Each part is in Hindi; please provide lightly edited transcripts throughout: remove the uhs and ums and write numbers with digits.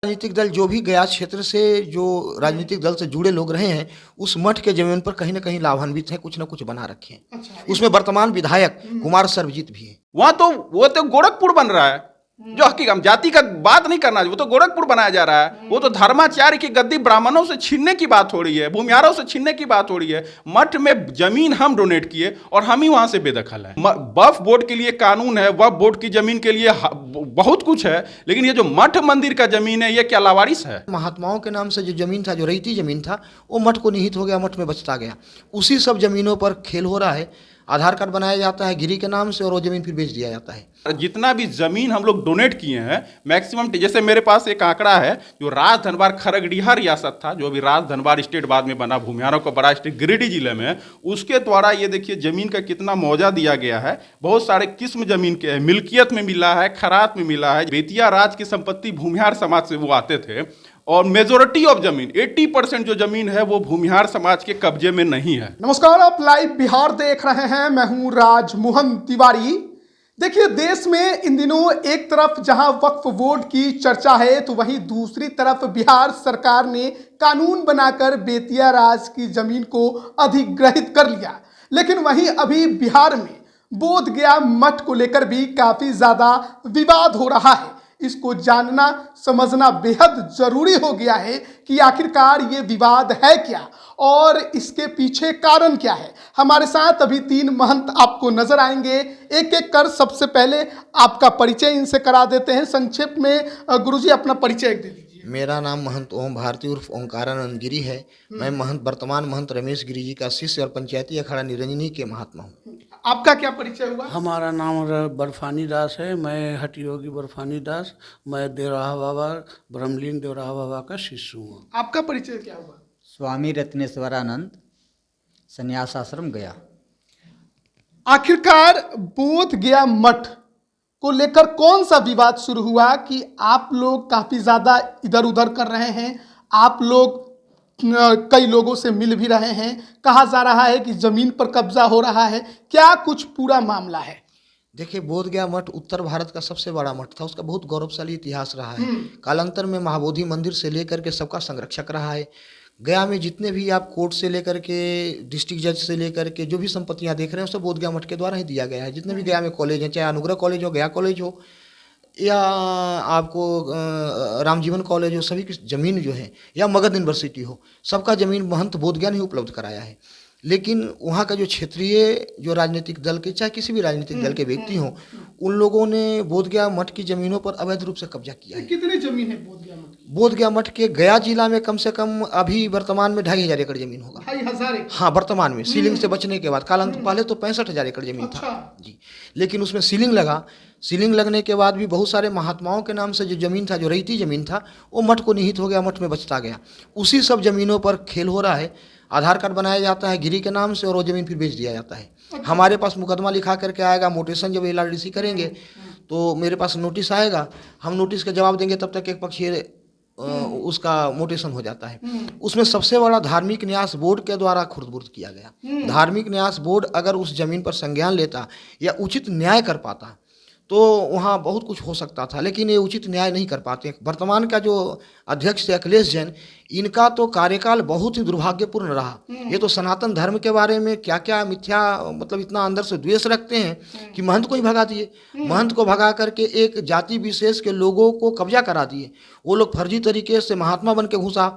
राजनीतिक दल जो भी गया क्षेत्र से जो राजनीतिक दल से जुड़े लोग रहे हैं, उस मठ के ज़मीन पर कहीं न कहीं लाभान्वित हैं, कुछ न कुछ बना रखे हैं। अच्छा, उसमें वर्तमान विधायक कुमार सर्वजीत भी हैं। वहां तो वो तो गोरखपुर बन रहा है। जो हकीकत हम जाति का बात नहीं करना, वो तो गोरखपुर बनाया जा रहा है। वो तो धर्माचार्य की गद्दी ब्राह्मणों से छीनने की बात हो रही है, भूमिहारों से छीनने की बात हो रही है। मठ में जमीन हम डोनेट किए और हम ही वहां से बेदखल है। वक्फ बोर्ड के लिए कानून है, वक्फ बोर्ड की जमीन के लिए बहुत कुछ है, लेकिन ये जो मठ मंदिर का जमीन है, ये क्या लावारिस है? महात्माओं के नाम से जो ज़मीन था, जो रईती ज़मीन था, वो मठ को निहित हो गया, मठ में बचता गया। उसी सब ज़मीनों पर खेल हो रहा है। आधार कार्ड बनाया जाता है गिरी के नाम से और वो ज़मीन फिर बेच दिया जाता है। जितना भी जमीन हम लोग डोनेट किए हैं मैक्सिमम, जैसे मेरे पास एक आंकड़ा है, जो राज धनबाद खरगडिहा रियासत था, जो अभी राज धनबाद स्टेट बाद में बना, भूमिहारों का बड़ा स्टेट गिरिडीह जिले में, उसके द्वारा ये देखिए जमीन का कितना मुआवजा दिया गया है। बहुत सारे किस्म जमीन के हैं, मिल्कियत में मिला है, खरात में मिला है। बेतिया राज की संपत्ति भूमिहार समाज से वो आते थे और मेजोरिटी ऑफ जमीन 80% जो जमीन है वो भूमिहार समाज के कब्जे में नहीं है। नमस्कार, आप लाइव बिहार देख रहे हैं। मैं हूं राजमोहन तिवारी। देखिए, देश में इन दिनों एक तरफ जहां वक्फ बोर्ड की चर्चा है, तो वहीं दूसरी तरफ बिहार सरकार ने कानून बनाकर बेतिया राज की जमीन को अधिग्रहित कर लिया। लेकिन वहीं अभी बिहार में बोधगया मठ को लेकर भी काफी ज्यादा विवाद हो रहा है। इसको जानना समझना बेहद जरूरी हो गया है कि आखिरकार ये विवाद है क्या और इसके पीछे कारण क्या है। हमारे साथ अभी 3 महंत आपको नजर आएंगे। एक एक कर सबसे पहले आपका परिचय इनसे करा देते हैं। संक्षेप में गुरुजी अपना परिचय दे दीजिए। मेरा नाम महंत ओम भारती उर्फ ओंकारानंद गिरी है। मैं वर्तमान महंत रमेश गिरी जी का शिष्य और पंचायती अखाड़ा निरंजनी के महात्मा हूँ। आपका क्या परिचय हुआ? हमारा नाम बर्फानी दास है। मैं हठयोगी बर्फानी दास, मैं देवराहा बाबा, ब्रह्मलीन देवराहा बाबा का शिष्य हूँ। आपका परिचय क्या हुआ? स्वामी रत्नेश्वरानंद, संन्यास आश्रम गया। आखिरकार बोध गया मठ को लेकर कौन सा विवाद शुरू हुआ कि आप लोग काफी ज्यादा इधर उधर कर रहे हैं? आप लोग कई लोगों से मिल भी रहे हैं, कहा जा रहा है कि जमीन पर कब्जा हो रहा है। क्या कुछ पूरा मामला है? देखिए, बोधगया मठ उत्तर भारत का सबसे बड़ा मठ था। उसका बहुत गौरवशाली इतिहास रहा है। कालांतर में महाबोधि मंदिर से लेकर के सबका संरक्षक रहा है। गया में जितने भी आप कोर्ट से लेकर के डिस्ट्रिक्ट जज से लेकर के जो भी संपत्तियां देख रहे हैं, सब बोधगया मठ के द्वारा ही दिया गया है। जितने भी गया में कॉलेज हैं, चाहे अनुग्रह कॉलेज हो, गया कॉलेज हो, या आपको रामजीवन कॉलेज हो, सभी की ज़मीन जो है, या मगध यूनिवर्सिटी हो, सबका ज़मीन महंत बोधगया ने ही उपलब्ध कराया है। लेकिन वहाँ का जो क्षेत्रीय जो राजनीतिक दल के, चाहे किसी भी राजनीतिक दल के व्यक्ति हों, उन लोगों ने बोधगया मठ की ज़मीनों पर अवैध रूप से कब्जा किया है। कितनी जमीन है बोधगया मठ की? बोधगया मठ के गया जिला में कम से कम अभी वर्तमान में 2500 एकड़ जमीन होगा। 2500 एकड़? हाँ, वर्तमान में सीलिंग से बचने के बाद। कालांत पहले तो 65,000 एकड़ जमीन था जी, लेकिन उसमें सीलिंग लगा। सीलिंग लगने के बाद भी बहुत सारे महात्माओं के नाम से जो जमीन था, जो रईती जमीन था, वो मठ को निहित हो गया, मठ में बचता गया। उसी सब जमीनों पर खेल हो रहा है। आधार कार्ड बनाया जाता है गिरी के नाम से और वो जमीन फिर बेच दिया जाता है। हमारे पास मुकदमा लिखा करके आएगा, मोटेशन जब LRDC करेंगे तो मेरे पास नोटिस आएगा, हम नोटिस का जवाब देंगे, तब तक एक पक्षीय उसका मोटेशन हो जाता है। उसमें सबसे बड़ा धार्मिक न्यास बोर्ड के द्वारा खुर्द-बुर्द किया गया। धार्मिक न्यास बोर्ड अगर उस जमीन पर संज्ञान लेता या उचित न्याय कर पाता तो वहाँ बहुत कुछ हो सकता था, लेकिन ये उचित न्याय नहीं कर पाते। वर्तमान का जो अध्यक्ष है अखिलेश जैन, इनका तो कार्यकाल बहुत ही दुर्भाग्यपूर्ण रहा। ये तो सनातन धर्म के बारे में क्या क्या मिथ्या, मतलब इतना अंदर से द्वेष रखते हैं कि महंत को ही भगा दिए। महंत को भगा करके एक जाति विशेष के लोगों को कब्जा करा दिए। वो लोग फर्जी तरीके से महात्मा बन के घुसा।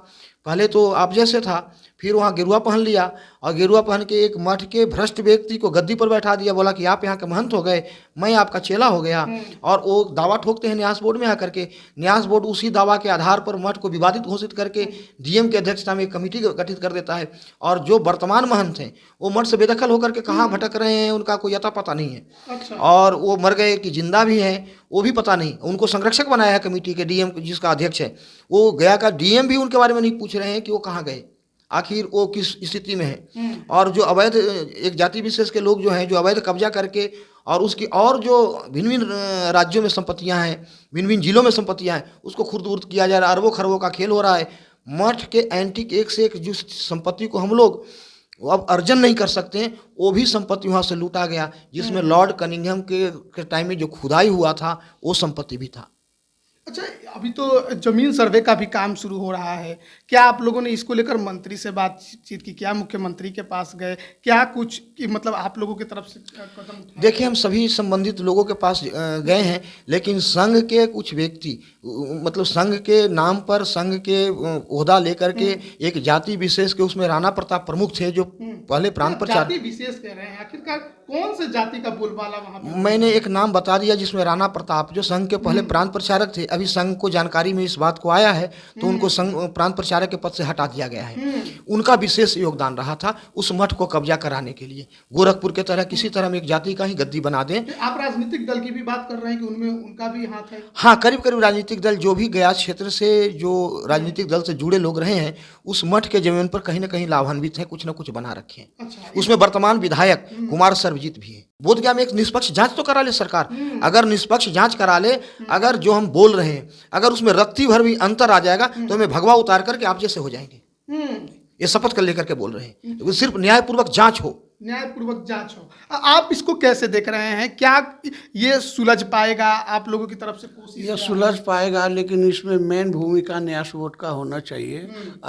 पहले तो आप जैसे था, फिर वहाँ गेरुआ पहन लिया और गेरुआ पहन के एक मठ के भ्रष्ट व्यक्ति को गद्दी पर बैठा दिया। बोला कि आप यहाँ के महंत हो गए, मैं आपका चेला हो गया। और वो दावा ठोकते हैं न्यास बोर्ड में आकर के। न्यास बोर्ड उसी दावा के आधार पर मठ को विवादित घोषित करके DM की अध्यक्षता में एक कमेटी गठित कर देता है। और जो वर्तमान महंत हैं वो मठ से बेदखल होकर के कहाँ भटक रहे हैं, उनका कोई अता पता नहीं है। अच्छा। और वो मर गए कि जिंदा भी हैं वो भी पता नहीं। उनको संरक्षक बनाया है कमेटी के, DM जिसका अध्यक्ष है, वो गया का DM भी उनके बारे में नहीं पूछ रहे हैं कि वो कहाँ गए, आखिर वो किस स्थिति में है। और जो अवैध एक जाति विशेष के लोग जो हैं, जो अवैध कब्जा करके और उसकी और जो भिन्न भिन्न राज्यों में संपत्तियां हैं, भिन्न भिन्न जिलों में संपत्तियां हैं, उसको खुर्द-बुर्द किया जा रहा है। अरबों खरबों का खेल हो रहा है। मठ के एंटीक एक से एक जो संपत्ति को हम लोग अब अर्जन नहीं कर सकते हैं, वो भी संपत्ति वहाँ से लूटा गया। जिसमें लॉर्ड कनिंघम के टाइम में जो खुदाई हुआ था वो संपत्ति भी था। अच्छा, अभी तो जमीन सर्वे का भी काम शुरू हो रहा है। क्या आप लोगों ने इसको लेकर मंत्री से बातचीत की? क्या मुख्यमंत्री के पास गए? क्या कुछ कि मतलब आप लोगों की तरफ से कदम उठाए? देखिए, हम सभी संबंधित लोगों के पास गए हैं, लेकिन संघ के कुछ व्यक्ति मतलब संघ के नाम पर संघ के ओहदा लेकर के एक जाति विशेष के, उसमें राणा प्रताप प्रमुख थे जो पहले प्रांत प्रचार। जाति विशेष कह रहे हैं, आखिरकार कौन से जाति का बोलबाला वहाँ पे? मैंने एक नाम बता दिया जिसमें राणा प्रताप जो संघ के पहले प्रांत प्रचारक थे, अभी संघ को जानकारी में इस बात को आया है तो उनको संघ प्रांत प्रचारक के पद से हटा दिया गया है। उनका विशेष योगदान रहा था उस मठ को कब्जा कराने के लिए। गोरखपुर के तरह किसी तरह हम एक जाति का ही गद्दी बना दें। आप राजनीतिक दल की भी बात कर रहे हैं कि उनमें उनका भी हाथ है? हाँ, करीब करीब राजनीतिक दल जो भी गया क्षेत्र से जो राजनीतिक दल से जुड़े लोग रहे हैं उस मठ के जमीन पर कहीं ना कहीं लाभान्वित हैं, कुछ ना कुछ बना रखे हैं। अच्छा, उसमें वर्तमान विधायक कुमार सर्वजीत भी है। बोधगया में एक निष्पक्ष जांच तो करा ले सरकार। अगर निष्पक्ष जांच करा ले, अगर जो हम बोल रहे हैं अगर उसमें रत्ती भर भी अंतर आ जाएगा तो हमें भगवा उतार करके आप जैसे हो जाएंगे। ये शपथ कर लेकर के बोल रहे हैं। तो सिर्फ न्यायपूर्वक जांच हो, न्यायपूर्वक जांच हो। आप इसको कैसे देख रहे हैं? क्या ये सुलझ पाएगा? आप लोगों की तरफ से कोशिश यह क्या सुलझ पाएगा, लेकिन इसमें मेन भूमिका न्यास बोर्ड का होना चाहिए।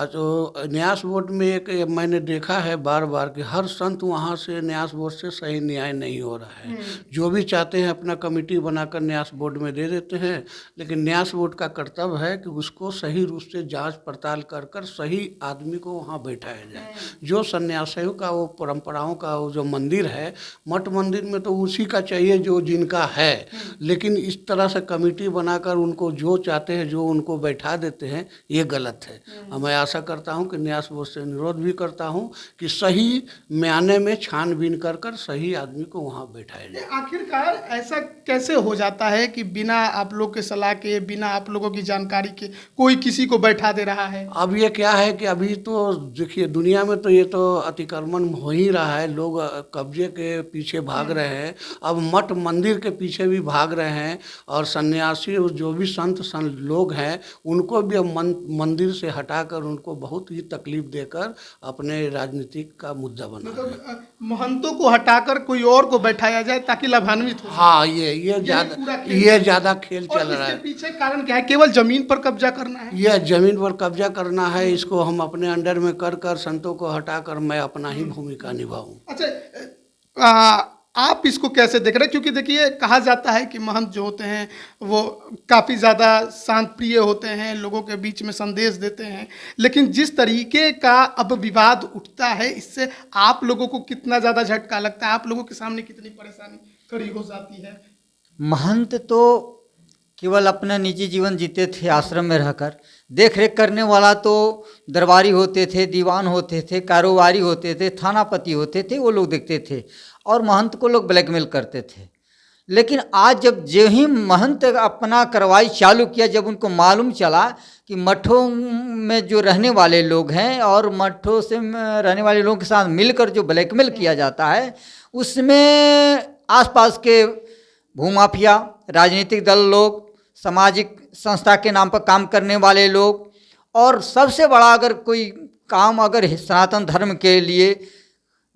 तो न्यास बोर्ड में एक मैंने देखा है बार बार कि हर संत वहाँ से न्यास बोर्ड से सही न्याय नहीं हो रहा है। जो भी चाहते हैं अपना कमेटी बनाकर न्यास बोर्ड में दे देते हैं, लेकिन न्यास बोर्ड का कर्तव्य है कि उसको सही रूप से जांच पड़ताल कर कर सही आदमी को वहाँ बैठाया जाए। जो सन्यासियों का वो परंपराओं का वो जो मंदिर है, मठ मंदिर में तो उसी का चाहिए जो जिनका है, लेकिन इस तरह से कमेटी बनाकर उनको जो चाहते हैं जो उनको बैठा देते हैं, ये गलत है। और मैं आशा करता हूँ कि न्यास बोर्ड से अनुरोध भी करता हूँ कि सही म्याने में छानबीन कर कर सही आदमी को वहाँ बैठाया जाए। आखिरकार ऐसा कैसे हो जाता है कि बिना आप लोग के सलाह के, बिना आप लोगों की जानकारी के कोई किसी को बैठा दे रहा है? अब ये क्या है कि अभी तो देखिए दुनिया में तो ये तो अतिक्रमण हो ही रहा है, लोग कब्जे के पीछे भाग रहे हैं, अब मठ मंदिर के पीछे भी भाग रहे हैं, और सन्यासी जो भी संत लोग हैं उनको भी अब मंदिर से हटाकर उनको बहुत ही तकलीफ देकर अपने राजनीतिक का मुद्दा बना रहे हैं। मतलब महंतों को हटाकर कोई और को बैठाया जाए ताकि लाभान्वित हो। हाँ, ये ज़्यादा खेल चल रहा है। पीछे कारण क्या है? केवल जमीन पर कब्जा करना है? यह जमीन पर कब्जा करना है, इसको हम अपने अंडर में कर कर संतों को हटाकर मैं अपना ही भूमिका निभाऊं। अच्छा, आप इसको कैसे देख रहे हैं? क्योंकि देखिए कहा जाता है कि महंत जो होते हैं वो काफ़ी ज़्यादा शांत प्रिय होते हैं, लोगों के बीच में संदेश देते हैं, लेकिन जिस तरीके का अब विवाद उठता है इससे आप लोगों को कितना ज़्यादा झटका लगता है? आप लोगों के सामने कितनी परेशानी खड़ी हो जाती है? महंत तो केवल अपना निजी जीवन जीते थे आश्रम में रहकर। देख रेख करने वाला तो दरबारी होते थे, दीवान होते थे, कारोबारी होते थे, थानापति होते थे, वो लोग देखते थे और महंत को लोग ब्लैकमेल करते थे। लेकिन आज जब जो ही महंत अपना कार्रवाई चालू किया, जब उनको मालूम चला कि मठों में जो रहने वाले लोग हैं और मठों से रहने वाले लोगों के साथ मिलकर जो ब्लैकमेल किया जाता है, उसमें आसपास के भूमाफिया, राजनीतिक दल लोग, सामाजिक संस्था के नाम पर काम करने वाले लोग, और सबसे बड़ा अगर कोई काम अगर सनातन धर्म के लिए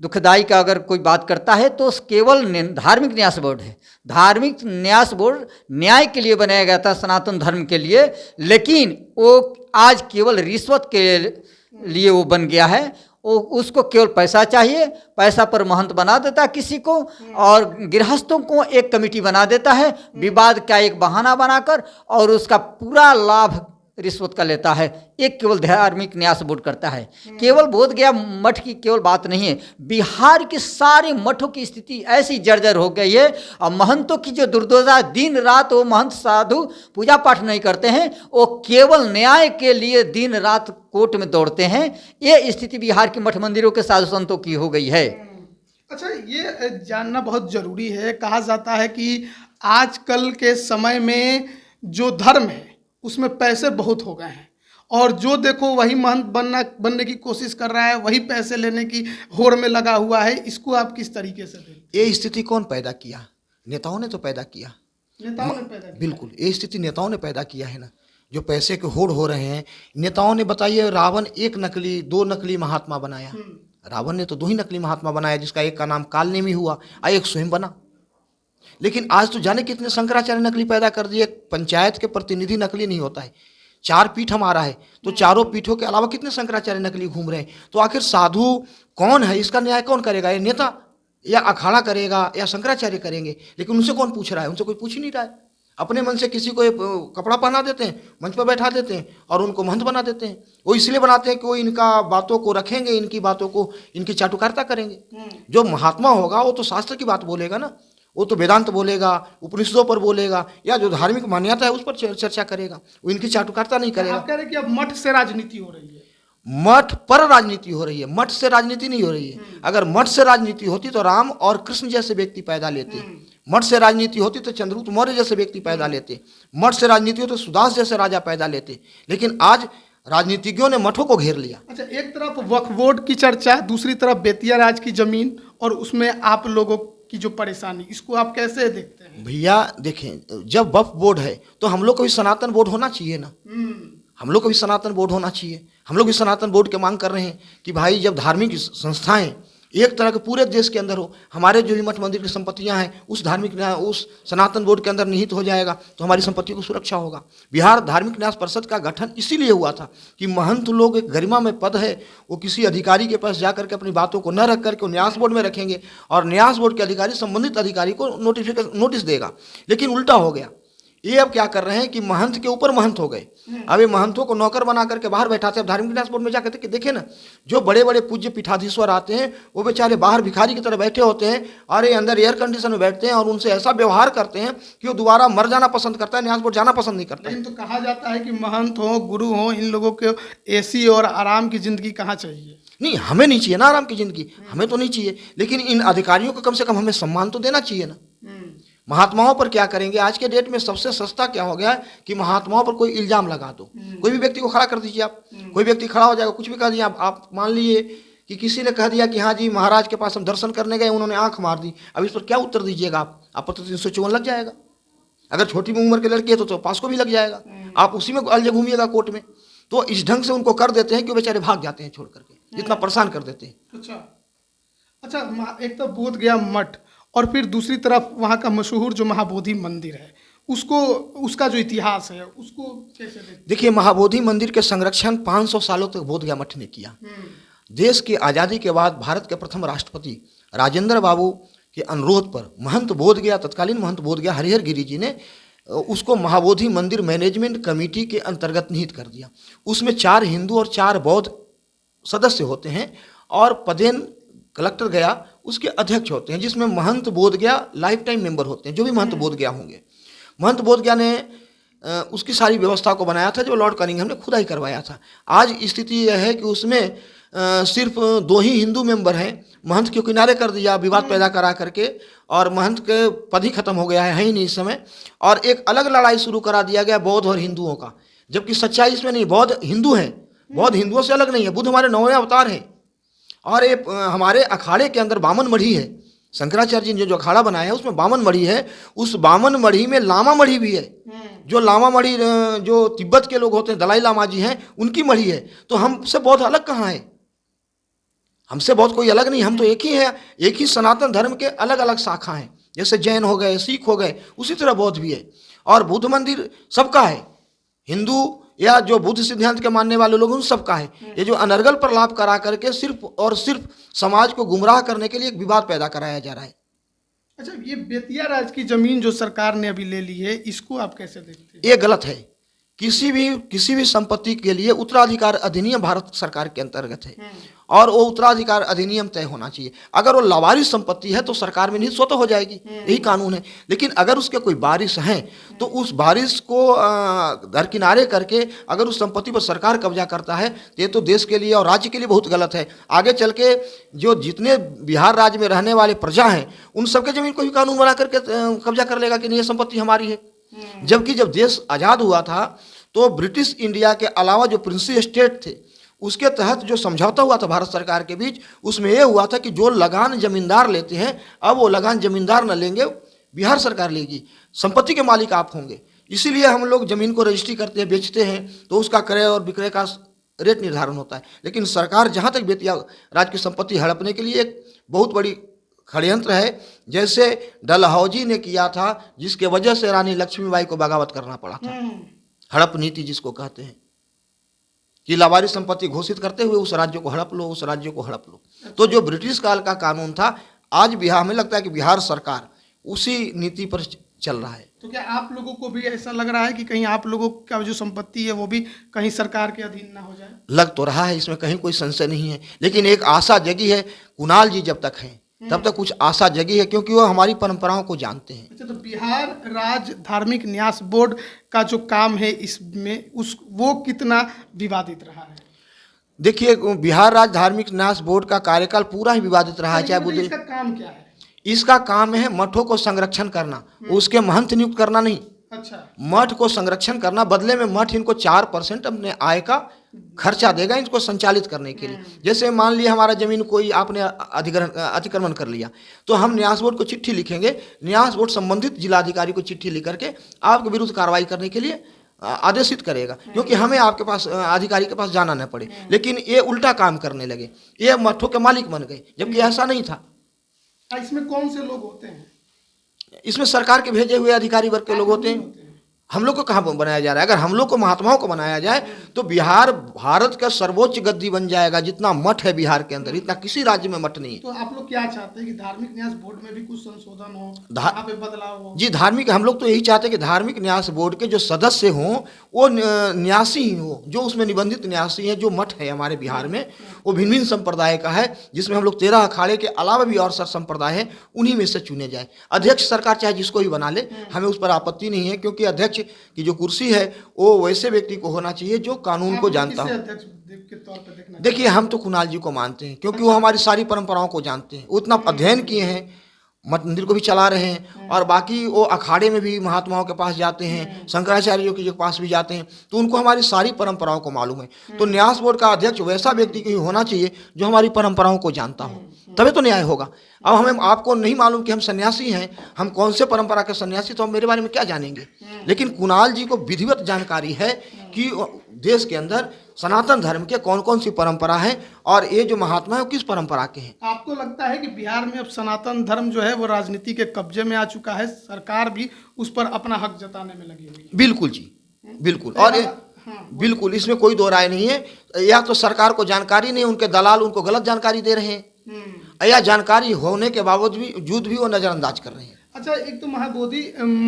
दुखदाई का अगर कोई बात करता है तो केवल धार्मिक न्यास बोर्ड है। धार्मिक न्यास बोर्ड न्याय के लिए बनाया गया था सनातन धर्म के लिए, लेकिन वो आज केवल रिश्वत के लिए वो बन गया है। वो उसको केवल पैसा चाहिए, पैसा पर महंत बना देता है किसी को, और गृहस्थों को एक कमेटी बना देता है विवाद का एक बहाना बनाकर, और उसका पूरा लाभ रिश्वत का लेता है। एक केवल धार्मिक न्यास बोर्ड करता है। केवल बोधगया मठ की केवल बात नहीं है, बिहार के सारे मठों की स्थिति ऐसी जर्जर हो गई है। और महंतों की जो दुर्दशा, दिन रात वो महंत साधु पूजा पाठ नहीं करते हैं, वो केवल न्याय के लिए दिन रात कोर्ट में दौड़ते हैं। ये स्थिति बिहार के मठ मंदिरों के साधु संतों की हो गई है। अच्छा, ये जानना बहुत जरूरी है। कहा जाता है कि आजकल के समय में जो धर्म है उसमें पैसे बहुत हो गए हैं, और जो देखो वही महंत बनने की कोशिश कर रहा है, वही पैसे लेने की होड़ में लगा हुआ है। इसको आप किस तरीके से देखते? ये स्थिति कौन पैदा किया? नेताओं ने तो पैदा किया। नेताओं ने पैदा किया? बिल्कुल, ये स्थिति नेताओं ने पैदा किया है ना, जो पैसे के होड़ हो रहे हैं। नेताओं ने, बताइए, रावण दो नकली महात्मा बनाया। रावण ने तो 2 ही नकली महात्मा बनाया, जिसका एक का नाम कालनेमी हुआ और एक स्वयं बना। लेकिन आज तो जाने कितने शंकराचार्य नकली पैदा कर दिए। पंचायत के प्रतिनिधि नकली नहीं होता है, 4 पीठ हमारा है, तो चारों पीठों के अलावा कितने शंकराचार्य नकली घूम रहे हैं। तो आखिर साधु कौन है, इसका न्याय कौन करेगा? ये नेता या अखाड़ा करेगा या शंकराचार्य करेंगे? लेकिन उनसे कौन पूछ रहा है? उनसे कोई पूछ ही नहीं रहा है। अपने मन से किसी को कपड़ा पहना देते हैं, मंच पर बैठा देते हैं और उनको महंत बना देते हैं। वो इसलिए बनाते हैं कि वो इनका बातों को रखेंगे, इनकी बातों को, इनकी चाटुकारिता करेंगे। जो महात्मा होगा वो तो शास्त्र की बात बोलेगा ना, वो तो वेदांत बोलेगा, उपनिषदों पर बोलेगा, या जो धार्मिक मान्यता है उस पर चर्चा करेगा। वो इनकी चाटुकारिता नहीं करेगा। आप कह रहे हैं कि अब मठ से राजनीति हो रही है। मठ पर राजनीति हो रही है, मठ से राजनीति नहीं हो रही है। अगर मठ से राजनीति होती तो राम और कृष्ण जैसे व्यक्ति पैदा लेते। मठ से राजनीति होती तो चंद्रगुप्त मौर्य जैसे व्यक्ति पैदा लेते। मठ से राजनीति हो तो सुदास जैसे राजा पैदा लेते। लेकिन आज राजनीतिज्ञों ने मठों को घेर लिया। अच्छा, एक तरफ वक्फ बोर्ड की चर्चा, दूसरी तरफ बेतिया राज की जमीन, और उसमें आप लोगों की जो परेशानी, इसको आप कैसे देखते हैं? भैया देखें, जब वक्फ बोर्ड है तो हम लोग को भी सनातन बोर्ड होना चाहिए ना। हम लोग को भी सनातन बोर्ड होना चाहिए। हम लोग भी सनातन बोर्ड की मांग कर रहे हैं कि भाई जब धार्मिक संस्थाएं एक तरह के पूरे देश के अंदर हो, हमारे जो भी मठ मंदिर की संपत्तियां हैं उस उस सनातन बोर्ड के अंदर निहित हो जाएगा तो हमारी संपत्ति को सुरक्षा होगा। बिहार धार्मिक न्यास परिषद का गठन इसीलिए हुआ था कि महंत लोग, एक गरिमा में पद है, वो किसी अधिकारी के पास जाकर के अपनी बातों को न रख करके वो न्यास बोर्ड में रखेंगे और न्यास बोर्ड के अधिकारी संबंधित अधिकारी को नोटिस देगा। लेकिन उल्टा हो गया। ये अब क्या कर रहे हैं कि महंत के ऊपर महंत हो गए। अब ये महंतों को नौकर बना करके बाहर बैठाते हैं। अब धार्मिक न्यास बोर्ड में जाकर के देखे ना, जो बड़े बड़े पूज्य पीठाधीश्वर आते हैं वो बेचारे बाहर भिखारी की तरह बैठे होते हैं और ये अंदर एयर कंडीशन में बैठते हैं और उनसे ऐसा व्यवहार करते हैं कि वो दोबारा मर जाना पसंद करता है, न्यास बोर्ड जाना पसंद नहीं करता। लेकिन तो कहा जाता है कि महंत हो, गुरु हो, इन लोगों को एसी और आराम की जिंदगी कहाँ चाहिए? नहीं, हमें नहीं चाहिए ना आराम की जिंदगी, हमें तो नहीं चाहिए, लेकिन इन अधिकारियों को कम से कम हमें सम्मान तो देना चाहिए ना। महात्माओं पर क्या करेंगे? आज के डेट में सबसे सस्ता क्या हो गया है कि महात्माओं पर कोई इल्जाम लगा दो। कोई भी व्यक्ति को खड़ा कर दीजिए आप, कोई व्यक्ति खड़ा हो जाएगा, कुछ भी कह दिया आप मान लीजिए कि किसी ने कह दिया कि हाँ जी महाराज के पास हम दर्शन करने गए, उन्होंने आंख मार दी। अब इस पर क्या उत्तर दीजिएगा आप पर तो 354 लग जाएगा। अगर छोटी उम्र के लड़की है तो पास को भी लग जाएगा। आप उसी में अलझे घूमिएगा कोर्ट में। तो इस ढंग से उनको कर देते हैं कि वो बेचारे भाग जाते हैं छोड़ करके, जितना परेशान कर देते हैं। अच्छा, एक तो बोध गया मठ और फिर दूसरी तरफ वहाँ का मशहूर जो महाबोधि मंदिर है, उसको, उसका जो इतिहास है उसको कैसे देखते? देखिए, महाबोधि मंदिर के संरक्षण 500 सालों तक बोध गया मठ ने किया। देश की आज़ादी के बाद भारत के प्रथम राष्ट्रपति राजेंद्र बाबू के अनुरोध पर महंत बोध गया, तत्कालीन महंत बोध गया हरिहर गिरी जी ने उसको महाबोधि मंदिर मैनेजमेंट कमेटी के अंतर्गत निहित कर दिया। उसमें 4 हिंदू और 4 बौद्ध सदस्य होते हैं और पदेन कलेक्टर गया उसके अध्यक्ष होते हैं, जिसमें महंत बोध गया लाइफ टाइम मेंबर होते हैं। जो भी महंत बोध गया होंगे, महंत बोध गया ने उसकी सारी व्यवस्था को बनाया था जो लॉर्ड कनिंघम ने खुदा ही करवाया था। आज स्थिति यह है कि उसमें सिर्फ 2 ही हिंदू मेंबर हैं। महंत के किनारे कर दिया विवाद पैदा करा करके, और महंत के पद ही खत्म हो गया है ही नहीं इस समय। और एक अलग लड़ाई शुरू करा दिया गया बौद्ध और हिंदुओं का, जबकि सच्चाई इसमें नहीं। बौद्ध हिंदू हैं, बौद्ध हिंदुओं से अलग नहीं है। बुद्ध हमारे 9वें अवतार हैं और ये हमारे अखाड़े के अंदर बामन मढ़ी है। शंकराचार्य जी ने जो अखाड़ा बनाया है उसमें बामन मढ़ी है। उस बामन मढ़ी में लामा मढ़ी भी है। जो लामा मढ़ी जो तिब्बत के लोग होते हैं, दलाई लामा जी हैं, उनकी मढ़ी है। तो हमसे बहुत अलग कहाँ है? हमसे बहुत कोई अलग नहीं, हम तो एक ही है। एक ही सनातन धर्म के अलग अलग शाखा हैं। जैसे जैन हो गए, सिख हो गए, उसी तरह बौद्ध भी है। और बुद्ध मंदिर सबका है, हिंदू या जो बुद्ध सिद्धांत के मानने वाले लोग उन सबका है। ये जो अनर्गल प्रलाप करा करके सिर्फ और सिर्फ समाज को गुमराह करने के लिए एक विवाद पैदा कराया जा रहा है। अच्छा, ये बेतिया राज की जमीन जो सरकार ने अभी ले ली है, इसको आप कैसे देखते हैं? ये गलत है। किसी भी संपत्ति के लिए उत्तराधिकार अधिनियम भारत सरकार के अंतर्गत है और वो उत्तराधिकार अधिनियम तय होना चाहिए। अगर वो लावारिस संपत्ति है तो सरकार में निहित स्वतः हो जाएगी, यही कानून है। लेकिन अगर उसके कोई वारिस हैं तो उस वारिस को दरकिनारे करके अगर उस संपत्ति पर सरकार कब्जा करता है तो ये तो देश के लिए और राज्य के लिए बहुत गलत है। आगे चल के जो जितने बिहार राज्य में रहने वाले प्रजा हैं उन सबके जमीन को भी कानून बना करके कब्जा कर लेगा कि नहीं, ये संपत्ति हमारी है। जबकि जब देश आज़ाद हुआ था तो ब्रिटिश इंडिया के अलावा जो प्रिंसी स्टेट थे उसके तहत जो समझौता हुआ था भारत सरकार के बीच, उसमें यह हुआ था कि जो लगान जमींदार लेते हैं अब वो लगान जमींदार न लेंगे, बिहार सरकार लेगी। संपत्ति के मालिक आप होंगे। इसीलिए हम लोग जमीन को रजिस्ट्री करते हैं, बेचते हैं तो उसका क्रय और विक्रय का रेट निर्धारण होता है। लेकिन सरकार जहाँ तक बेतिया राज की संपत्ति हड़पने के लिए एक बहुत बड़ी षड्यंत्र है, जैसे डलहौजी ने किया था, जिसके वजह से रानी लक्ष्मीबाई को बगावत करना पड़ा था। हड़प नीति जिसको कहते हैं कि लावारिस संपत्ति घोषित करते हुए उस राज्य को हड़प लो, उस राज्य को हड़प लो। तो जो ब्रिटिश काल का कानून था, आज बिहार में लगता है कि बिहार सरकार उसी नीति पर चल रहा है। तो क्या आप लोगों को भी ऐसा लग रहा है कि कहीं आप लोगों का जो संपत्ति है वो भी कहीं सरकार के अधीन ना हो जाए? लग तो रहा है, इसमें कहीं कोई संशय नहीं है, लेकिन एक आशा जगी है। कुणाल जी जब तक हैं तब तक कुछ आशा जगी है, क्योंकि वो हमारी परंपराओं को जानते हैं। अच्छा, तो बिहार राज्य धार्मिक न्यास बोर्ड का जो काम है इसमें वो कितना विवादित रहा है? देखिए, बिहार राज्य धार्मिक न्यास बोर्ड का कार्यकाल पूरा ही विवादित रहा है। चाहे मतलब बुद्ध, इसका काम क्या है? इसका काम है मठों को संरक्षण करना, उसके महंत नियुक्त करना नहीं। अच्छा, मठ को संरक्षण करना, बदले में मठ इनको 4% अपने आय का खर्चा देगा इसको संचालित करने के लिए। जैसे मान लिया हमारा जमीन कोई आपने अतिक्रमण कर लिया, तो हम न्यास बोर्ड को चिट्ठी लिखेंगे, न्यास बोर्ड संबंधित जिलाधिकारी को चिट्ठी लिख करके आपके विरुद्ध कार्रवाई करने के लिए आदेशित करेगा, क्योंकि हमें आपके पास अधिकारी के पास जाना न पड़े। लेकिन ये उल्टा काम करने लगे, ये मठों के मालिक बन गए, जबकि ऐसा नहीं था। इसमें कौन से लोग होते हैं? इसमें सरकार के भेजे हुए अधिकारी वर्ग के लोग होते हैं। हम लोग को कहाँ बनाया जा रहा है? अगर हम लोग को महात्माओं को बनाया जाए तो बिहार भारत का सर्वोच्च गद्दी बन जाएगा। जितना मठ है बिहार के अंदर, इतना किसी राज्य में मठ नहीं है। तो आप लोग क्या चाहते हैं कि धार्मिक न्यास बोर्ड में भी कुछ संशोधन हो, वहाँ पे बदलाव हो? जी, धार्मिक, हम लोग तो यही चाहते हैं कि धार्मिक न्यास बोर्ड के जो सदस्य हों वो न्यासी ही हो, जो उसमें निबंधित न्यासी हैं। जो मठ है हमारे बिहार में वो भिन्न भिन्न संप्रदाय का है, जिसमें हम लोग 13 अखाड़े के अलावा भी और संप्रदाय है, उन्हीं में से चुने जाए। अध्यक्ष सरकार चाहे जिसको ही बना ले, हमें उस पर आपत्ति नहीं है, क्योंकि अध्यक्ष की जो कुर्सी है वो वैसे व्यक्ति को होना चाहिए जो कानून को जानता हो। अध्यक्ष के तौर पर देखना देखिए, हम तो कुणाल जी को मानते हैं, क्योंकि वो हमारी सारी परंपराओं को जानते हैं, वो इतना अध्ययन किए हैं, मंदिर को भी चला रहे हैं, और बाकी वो अखाड़े में भी महात्माओं के पास जाते हैं, शंकराचार्यों के पास भी जाते हैं, तो उनको हमारी सारी परंपराओं को मालूम है। तो न्यास बोर्ड का अध्यक्ष वैसा व्यक्ति को ही होना चाहिए जो हमारी परंपराओं को जानता हो, तभी तो न्याय होगा। अब हमें आपको नहीं मालूम कि हम सन्यासी हैं, हम कौन से परंपरा के सन्यासी, तो हम मेरे बारे में क्या जानेंगे? लेकिन कुणाल जी को विधिवत जानकारी है कि देश के अंदर सनातन धर्म के कौन कौन सी परंपरा है, और ये जो महात्मा है वो किस परंपरा के हैं। आपको लगता है कि बिहार में अब सनातन धर्म जो है वो राजनीति के कब्जे में आ चुका है, सरकार भी उस पर अपना हक जताने में लगी हुई है? बिल्कुल जी, बिल्कुल। और बिल्कुल, इसमें कोई दो राय नहीं है। या तो सरकार को जानकारी नहीं, उनके दलाल उनको गलत जानकारी दे रहे हैं, या जानकारी होने के बावजूद भी वो नजरअंदाज कर रहे हैं। अच्छा, एक तो महाबोधि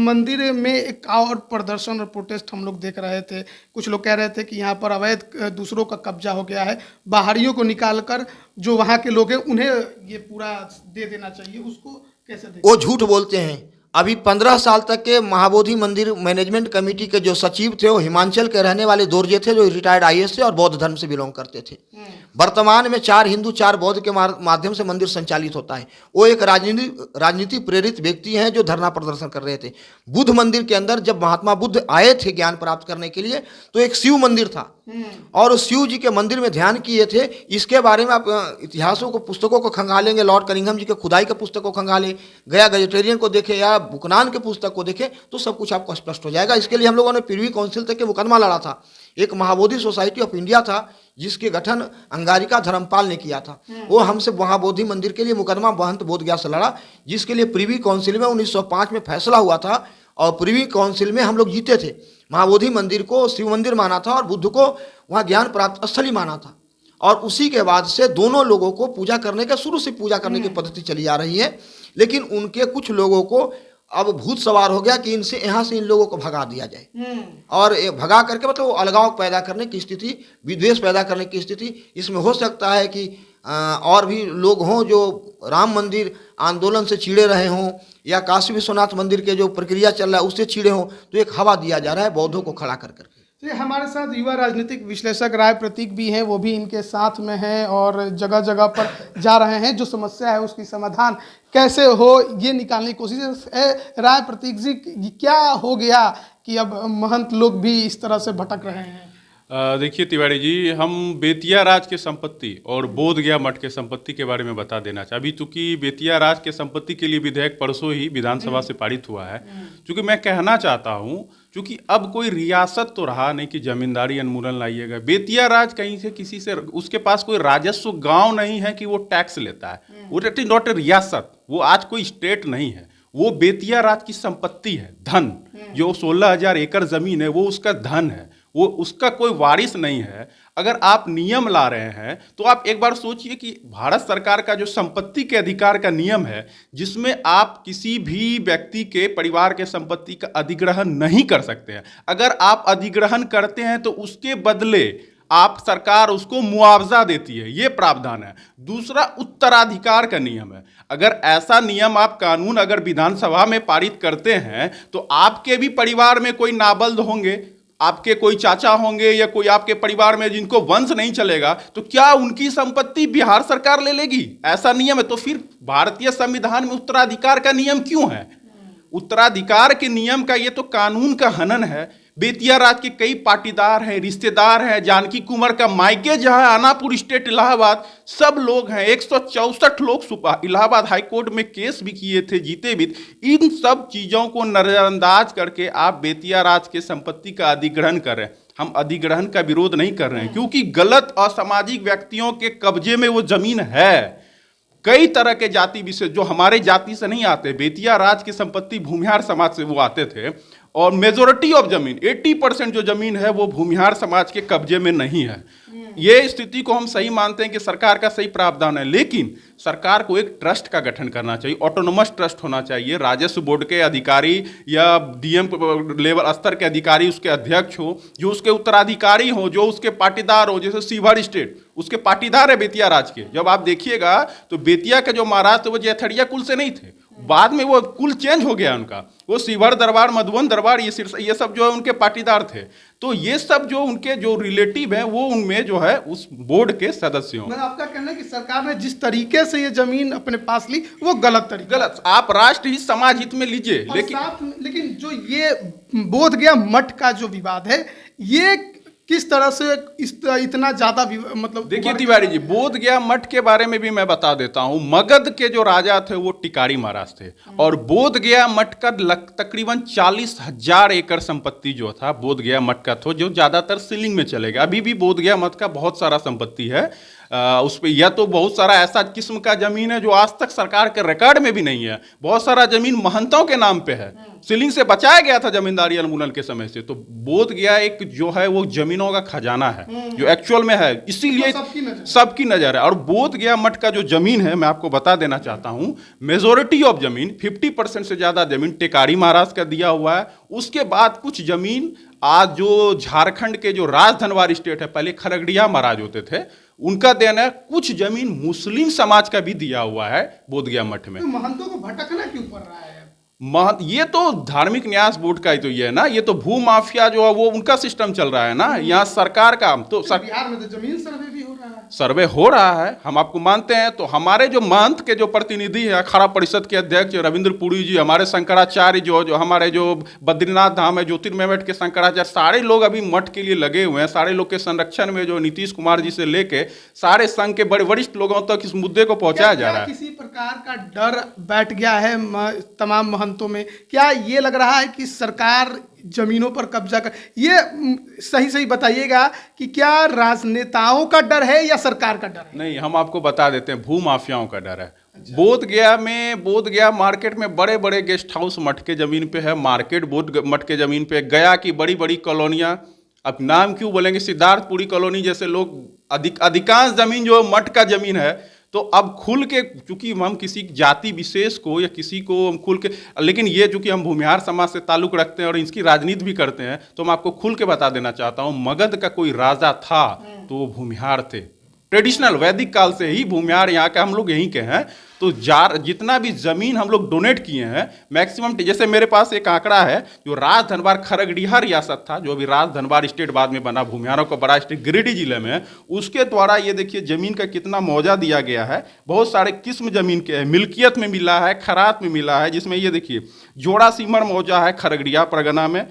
मंदिर में एक और प्रदर्शन और प्रोटेस्ट हम लोग देख रहे थे। कुछ लोग कह रहे थे कि यहाँ पर अवैध दूसरों का कब्जा हो गया है, बाहरियों को निकालकर जो वहाँ के लोग हैं उन्हें ये पूरा दे देना चाहिए, उसको कैसे देखें? वो झूठ बोलते हैं। अभी 15 साल तक के महाबोधि मंदिर मैनेजमेंट कमेटी के जो सचिव थे वो हिमाचल के रहने वाले दोरजे थे, जो रिटायर्ड IAS थे और बौद्ध धर्म से बिलोंग करते थे। वर्तमान में 4 हिंदू 4 बौद्ध के माध्यम से मंदिर संचालित होता है। वो एक राजनीति प्रेरित व्यक्ति हैं जो धरना प्रदर्शन कर रहे थे। बुद्ध मंदिर के अंदर जब महात्मा बुद्ध आए थे ज्ञान प्राप्त करने के लिए, तो एक शिव मंदिर था, और उस शिव जी के मंदिर में ध्यान किए थे। इसके बारे में आप इतिहासों को, पुस्तकों को खंगालेंगे, लॉर्ड कनिंघम जी के खुदाई के पुस्तक को खंगालें, गया गजेटेरियन को देखे या बुकनान के पुस्तक को देखे, तो सब कुछ आपको स्पष्ट हो जाएगा। इसके लिए हम लोगों ने प्रिवी काउंसिल तक के मुकदमा लड़ा था। एक महाबोधि सोसाइटी ऑफ इंडिया था जिसके गठन अंगारिका धर्मपाल ने किया था। वो हमसे महाबोधि मंदिर के लिए मुकदमा महंत बोध गया से लड़ा, जिसके लिए प्रिवी काउंसिल में 1905 में फैसला हुआ था, और प्रिवी काउंसिल में हम लोग जीते थे। महाबोधि मंदिर को शिव मंदिर माना था और बुद्ध को वहाँ ज्ञान प्राप्त स्थली माना था, और उसी के बाद से दोनों लोगों को पूजा करने का, शुरू से पूजा करने की पद्धति चली आ रही है। लेकिन उनके कुछ लोगों को अब भूत सवार हो गया कि इनसे यहाँ से इन लोगों को भगा दिया जाए, और भगा करके मतलब वो अलगाव पैदा करने की स्थिति, विद्वेष पैदा करने की स्थिति। इसमें हो सकता है कि और भी लोग हों जो राम मंदिर आंदोलन से चिड़े रहे हों, या काशी विश्वनाथ मंदिर के जो प्रक्रिया चल रहा है उससे चिड़े हों, तो एक हवा दिया जा रहा है बौद्धों को खड़ा कर करके। तो हमारे साथ युवा राजनीतिक विश्लेषक राय प्रतीक भी हैं, वो भी इनके साथ में हैं और जगह जगह पर जा रहे हैं। जो समस्या है उसकी समाधान कैसे हो ये निकालने की कोशिश है। राय प्रतीक जी, क्या हो गया कि अब महंत लोग भी इस तरह से भटक रहे हैं? देखिए तिवारी जी, हम बेतिया राज के संपत्ति और बोध गया मठ के संपत्ति के बारे में बता देना चाहते, अभी चूंकि बेतिया राज के संपत्ति के लिए विधेयक परसों ही विधानसभा से पारित हुआ है, चूंकि मैं कहना चाहता हूं, चूंकि अब कोई रियासत तो रहा नहीं कि जमींदारी उन्मूलन लाइएगा। बेतिया राज कहीं से किसी से, उसके पास कोई राजस्व गांव नहीं है कि वो टैक्स लेता है, वो इट इज नॉट ए रियासत, वो आज कोई स्टेट नहीं है, वो बेतिया राज की संपत्ति है, धन, जो 16,000 एकड़ जमीन है वो उसका धन है, वो उसका कोई वारिस नहीं है। अगर आप नियम ला रहे हैं तो आप एक बार सोचिए कि भारत सरकार का जो संपत्ति के अधिकार का नियम है, जिसमें आप किसी भी व्यक्ति के परिवार के संपत्ति का अधिग्रहण नहीं कर सकते हैं, अगर आप अधिग्रहण करते हैं तो उसके बदले आप सरकार उसको मुआवजा देती है, ये प्रावधान है। दूसरा, उत्तराधिकार का नियम है। अगर ऐसा नियम आप कानून अगर विधानसभा में पारित करते हैं तो आपके भी परिवार में कोई नाबल्द होंगे, आपके कोई चाचा होंगे या कोई आपके परिवार में जिनको वंश नहीं चलेगा, तो क्या उनकी संपत्ति बिहार सरकार ले लेगी? ऐसा नियम है। तो फिर भारतीय संविधान में उत्तराधिकार का नियम क्यों है? उत्तराधिकार के नियम का ये तो कानून का हनन है। बेतिया राज के कई पाटीदार हैं, रिश्तेदार हैं, जानकी कुमार का मायके जहां आनापुर स्टेट इलाहाबाद, सब लोग हैं, 164 लोग इलाहाबाद हाईकोर्ट में केस भी किए थे, जीते भी। इन सब चीजों को नजरअंदाज करके आप बेतिया राज के संपत्ति का अधिग्रहण कर रहे हैं। हम अधिग्रहण का विरोध नहीं कर रहे हैं, क्योंकि गलत असामाजिक व्यक्तियों के कब्जे में वो जमीन है। कई तरह के जाति विशेष जो हमारे जाति से नहीं आते, बेतिया राज की संपत्ति भूमिहार समाज से वो आते थे, और मेजोरिटी ऑफ जमीन 80% जो जमीन है वो भूमिहार समाज के कब्जे में नहीं है। ये स्थिति को हम सही मानते हैं कि सरकार का सही प्रावधान है, लेकिन सरकार को एक ट्रस्ट का गठन करना चाहिए, ऑटोनोमस ट्रस्ट होना चाहिए। राजस्व बोर्ड के अधिकारी या डीएम लेवल स्तर के अधिकारी उसके अध्यक्ष हो, जो उसके उत्तराधिकारी हो, जो उसके पाटीदार हो। जैसे सीवर स्टेट उसके पाटीदार है बेतिया राज के। जब आप देखिएगा तो बेतिया के जो महाराज थे वो जैथड़िया कुल से नहीं थे, बाद में वो कुल चेंज हो गया उनका, वो सीवर दरबार, मधुबन दरबार, ये सब जो है उनके पाटीदार थे। तो ये सब जो उनके जो रिलेटिव हैं वो उनमें जो है उस बोर्ड के सदस्य हों। मतलब आपका कहना है कि सरकार ने जिस तरीके से ये जमीन अपने पास ली वो गलत तरीका, गलत। आप राष्ट्र हित समाज हित में लीजिए, लेकिन जो ये बोध गया मठ का जो विवाद है, ये किस तरह से इतना ज्यादा मतलब? देखिए तिवारी जी, बोध गया मठ के बारे में भी मैं बता देता हूं। मगध के जो राजा थे वो टिकारी महाराज थे, और बोध गया मठ का तकरीबन 40,000 एकड़ संपत्ति जो था बोध गया मठ का था, जो ज्यादातर सीलिंग में चलेगा। अभी भी बोध गया मठ का बहुत सारा संपत्ति है, उस पर यह तो बहुत सारा ऐसा किस्म का जमीन है जो आज तक सरकार के रिकॉर्ड में भी नहीं है। बहुत सारा जमीन महंतों के नाम पे है, सीलिंग से बचाया गया था जमींदारी उन्मूलन के समय से। तो बोध गया एक जो है वो जमीनों का खजाना है जो एक्चुअल में है, इसीलिए सबकी नजर है। और बोध गया मठ का जो जमीन है, मैं आपको बता देना चाहता हूं, मेजोरिटी ऑफ जमीन 50% से ज्यादा जमीन टेकारी महाराज का दिया हुआ है। उसके बाद कुछ जमीन आज जो झारखंड के जो राजधनवार स्टेट है, पहले खरगड़िया महाराज होते थे, उनका देना है। कुछ जमीन मुस्लिम समाज का भी दिया हुआ है बोध गया मठ में। तो महंतों को भटकना क्यों पड़ रहा है? ये तो धार्मिक न्यास बोर्ड का ही तो ये है ना, ये तो भू माफिया जो है वो उनका सिस्टम चल रहा है ना। यहाँ सरकार का तो बिहार में तो जमीन सर्वे भी हो रहा है, सर्वे हो रहा है, हम आपको मानते हैं। तो हमारे जो महंत के जो प्रतिनिधि है, अखाड़ा परिषद के अध्यक्ष रविंद्र पुरी जी, हमारे शंकराचार्य जो हमारे जो बद्रीनाथ धाम है, ज्योतिर्मय मठ के शंकराचार्य, सारे लोग अभी मठ के लिए लगे हुए हैं। सारे लोग के संरक्षण में जो नीतीश कुमार जी से लेके सारे संघ के बड़े वरिष्ठ लोगों तक इस मुद्दे को पहुंचाया जा रहा है। किसी प्रकार का डर बैठ गया है तमाम महंतों में? क्या ये लग रहा है कि सरकार जमीनों पर कब्जा कर, ये सही बताइएगा कि क्या राजनेताओं का डर है या सरकार का डर है? नहीं, हम आपको बता देते हैं, भू माफियाओं का डर है। अच्छा। बोध गया मार्केट में बड़े बड़े गेस्ट हाउस मठ के जमीन पे है, मार्केट बोध मठ के जमीन पे, गया की बड़ी बड़ी कॉलोनियां, अब नाम क्यों बोलेंगे, सिद्धार्थपुरी कॉलोनी जैसे लोग, अधिकांश जमीन जो मठ का जमीन है। तो अब खुल के, चूंकि हम किसी जाति विशेष को या किसी को हम खुल के, लेकिन ये चूंकि हम भूमिहार समाज से ताल्लुक रखते हैं और इसकी राजनीति भी करते हैं, तो मैं आपको खुल के बता देना चाहता हूं, मगध का कोई राजा था तो वो भूमिहार थे। ट्रेडिशनल वैदिक काल से ही भूमिहार यहाँ का हम लोग यहीं के हैं। तो जितना भी जमीन हम लोग डोनेट किए हैं, मैक्सिमम, जैसे मेरे पास एक आंकड़ा है, जो राजधनबार खरगड़िया रियासत था, जो अभी राजधनबार स्टेट बाद में बना, भूमिहारों का बड़ा स्टेट गिरिडीह जिले में, उसके द्वारा ये देखिए जमीन का कितना मुआवजा दिया गया है। बहुत सारे किस्म जमीन के मिल्कियत में मिला है, खरात में मिला है, जिसमें ये देखिए जोड़ा सीमर मुआवजा है खरगड़िया परगना में,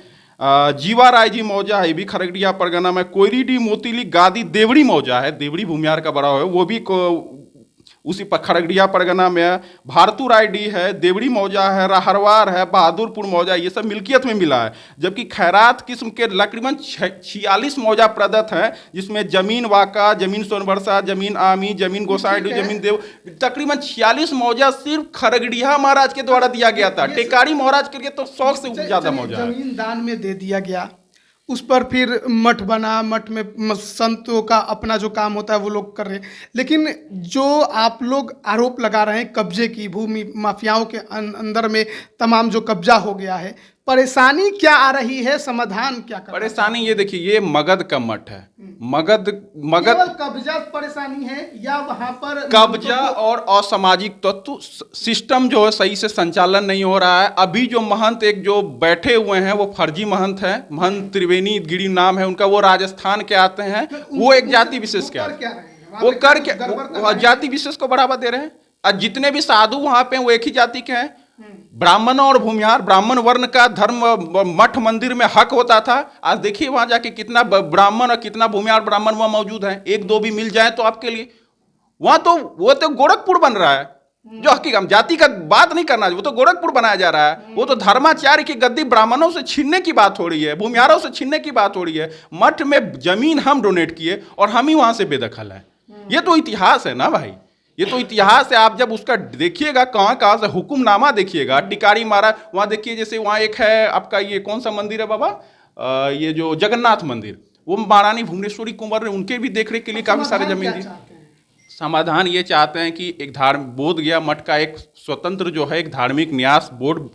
जीवा राय जी मौजा है, ये भी खरगड़िया परगना में। कोयरीडी मोतीली गादी देवड़ी मौजा है, देवड़ी भूमिहार का बड़ा है, वो भी उसी पर खरगड़िया परगना में है। भारतू रायडी है, देवड़ी मौजा है, रहरवार है, बहादुरपुर मौजा, ये सब मिल्कियत में मिला है। जबकि खैरात किस्म के तकरीबन 46 मौजा प्रदत्त हैं, जिसमें जमीन वाका, जमीन सोनबरसा, जमीन आमी, जमीन गोसाईडी, जमीन देव, तकरीबन 46 मौजा सिर्फ खरगड़िया महाराज के द्वारा दिया गया था। टेकारी महाराज के लिए तो 100 से ज्यादा मौजा है। जमीन दान में दे दिया गया, उस पर फिर मठ बना, मठ में संतों का अपना जो काम होता है वो लोग कर रहे हैं। लेकिन जो आप लोग आरोप लगा रहे हैं कब्जे की, भूमि माफियाओं के अंदर में तमाम जो कब्जा हो गया है, परेशानी क्या आ रही है, समाधान क्या कर परेशानी ये देखिए, ये मगध का मठ है। मगध केवल कब्जा परेशानी है या वहां पर कब्जा और असामाजिक तत्व, सिस्टम जो है सही से संचालन नहीं हो रहा है। अभी जो महंत एक जो बैठे हुए हैं वो फर्जी महंत है, महंत त्रिवेणी गिरी नाम है उनका, वो राजस्थान के आते हैं, वो एक जाति विशेष के आते हैं, वो करके जाति विशेष को बढ़ावा दे रहे हैं। और जितने भी साधु वहां पे वो एक ही जाति के हैं। ब्राह्मण और भूमिहार, ब्राह्मण वर्ण का धर्म मठ मंदिर में हक होता था। आज देखिए वहां जाके कितना ब्राह्मण और कितना भूमिहार ब्राह्मण वहां मौजूद है। एक दो भी मिल जाए तो आपके लिए वहां तो वो तो गोरखपुर बन रहा है। जो हकीकत, हम जाति का बात नहीं करना, वो तो गोरखपुर बनाया जा रहा है। वो तो धर्माचार्य की गद्दी ब्राह्मणों से छीनने की बात हो रही है, भूमिहारों से छीनने की बात हो रही है। मठ में जमीन हम डोनेट किए और हम ही वहां से बेदखल है। ये तो इतिहास है ना भाई, ये तो इतिहास है। आप जब उसका देखिएगा कहाँ से हुक्मनामा देखिएगा, टिकारी महाराज वहाँ देखिए, जैसे वहाँ एक है आपका, ये कौन सा मंदिर है बाबा, ये जो जगन्नाथ मंदिर, वो महारानी भुवनेश्वरी कुंवर ने उनके भी देखरेख के लिए काफी सारे जमीन दी। समाधान ये चाहते हैं कि एक बोध गया मठ का एक स्वतंत्र जो है एक धार्मिक न्यास बोर्ड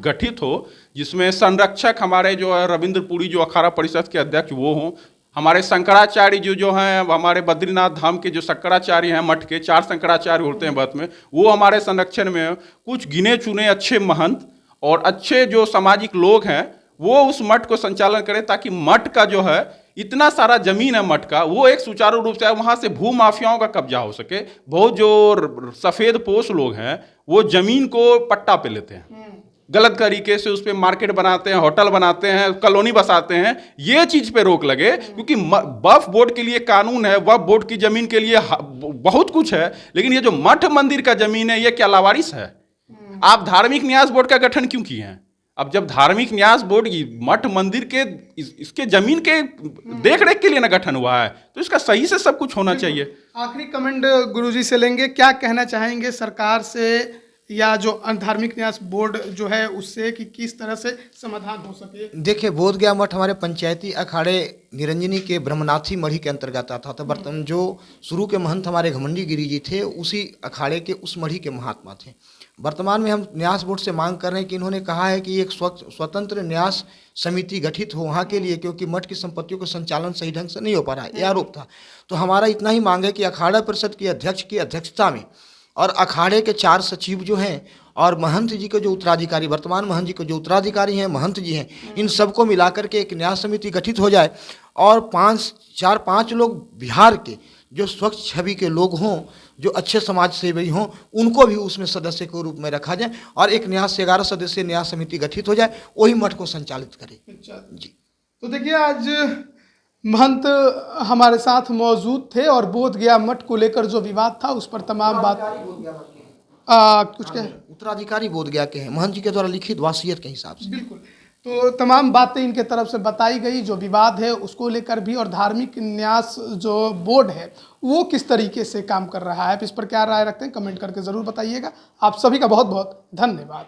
गठित हो, जिसमें संरक्षक हमारे जो है रविंद्र पुरी जो अखाड़ा परिषद के अध्यक्ष वो हों, हमारे शंकराचार्य जो हैं, हमारे बद्रीनाथ धाम के जो शंकराचार्य हैं, मठ के 4 शंकराचार्य होते हैं बत में, वो हमारे संरक्षण में। कुछ गिने चुने अच्छे महंत और अच्छे जो सामाजिक लोग हैं वो उस मठ को संचालन करें, ताकि मठ का जो है इतना सारा जमीन है मठ का, वो एक सुचारू रूप से वहाँ से भू माफियाओं का कब्जा हो सके। बहुत जो सफ़ेद पोश लोग हैं वो जमीन को पट्टा पे लेते हैं, गलत तरीके से उस पर मार्केट बनाते हैं, होटल बनाते हैं, कॉलोनी बसाते हैं। ये चीज़ पे रोक लगे, क्योंकि वक्फ बोर्ड के लिए कानून है, वक्फ बोर्ड की जमीन के लिए बहुत कुछ है, लेकिन ये जो मठ मंदिर का जमीन है ये क्या लावारिस है? आप धार्मिक न्यास बोर्ड का गठन क्यों किए हैं? अब जब धार्मिक न्यास बोर्ड मठ मंदिर के इसके जमीन के देख रेख के लिए ना गठन हुआ है, तो इसका सही से सब कुछ होना चाहिए। आखिरी कमेंट गुरुजी से लेंगे, क्या कहना चाहेंगे सरकार से या जो धार्मिक न्यास बोर्ड जो है उससे, कि किस तरह से समाधान हो सके? देखिए, बोध गया मठ हमारे पंचायती अखाड़े निरंजनी के ब्रह्मनाथी मढ़ी के अंतर्गत आता था। वर्तमान जो शुरू के महंत हमारे घमंडी गिरी जी थे, उसी अखाड़े के उस मढ़ी के महात्मा थे। वर्तमान में हम न्यास बोर्ड से मांग कर रहे हैं कि इन्होंने कहा है कि एक स्वतंत्र न्यास समिति गठित हो वहाँ के लिए, क्योंकि मठ की संपत्तियों का संचालन सही ढंग से नहीं हो पा रहा है, यह आरोप था। तो हमारा इतना ही मांग है कि अखाड़ा परिषद के अध्यक्ष की अध्यक्षता में और अखाड़े के 4 सचिव जो हैं और महंत जी के जो उत्तराधिकारी, वर्तमान महंत जी के जो उत्तराधिकारी हैं, महंत जी हैं, इन सबको मिलाकर के एक न्यास समिति गठित हो जाए और 4-5 लोग बिहार के जो स्वच्छ छवि के लोग हों, जो अच्छे समाज सेवी हों, उनको भी उसमें सदस्य के रूप में रखा जाए और एक न्यास 11 सदस्यीय न्यास समिति गठित हो जाए, वही मठ को संचालित करे। जी, तो देखिए, आज महंत हमारे साथ मौजूद थे और बोध गया मठ को लेकर जो विवाद था उस पर तमाम बात कुछ क्या उत्तराधिकारी बोध गया के हैं, महंत जी के द्वारा लिखित वासियत के हिसाब से। बिल्कुल, तो तमाम बातें इनके तरफ से बताई गई, जो विवाद है उसको लेकर भी, और धार्मिक न्यास जो बोर्ड है वो किस तरीके से काम कर रहा है, इस पर क्या राय रखते हैं कमेंट करके ज़रूर बताइएगा। आप सभी का बहुत बहुत धन्यवाद।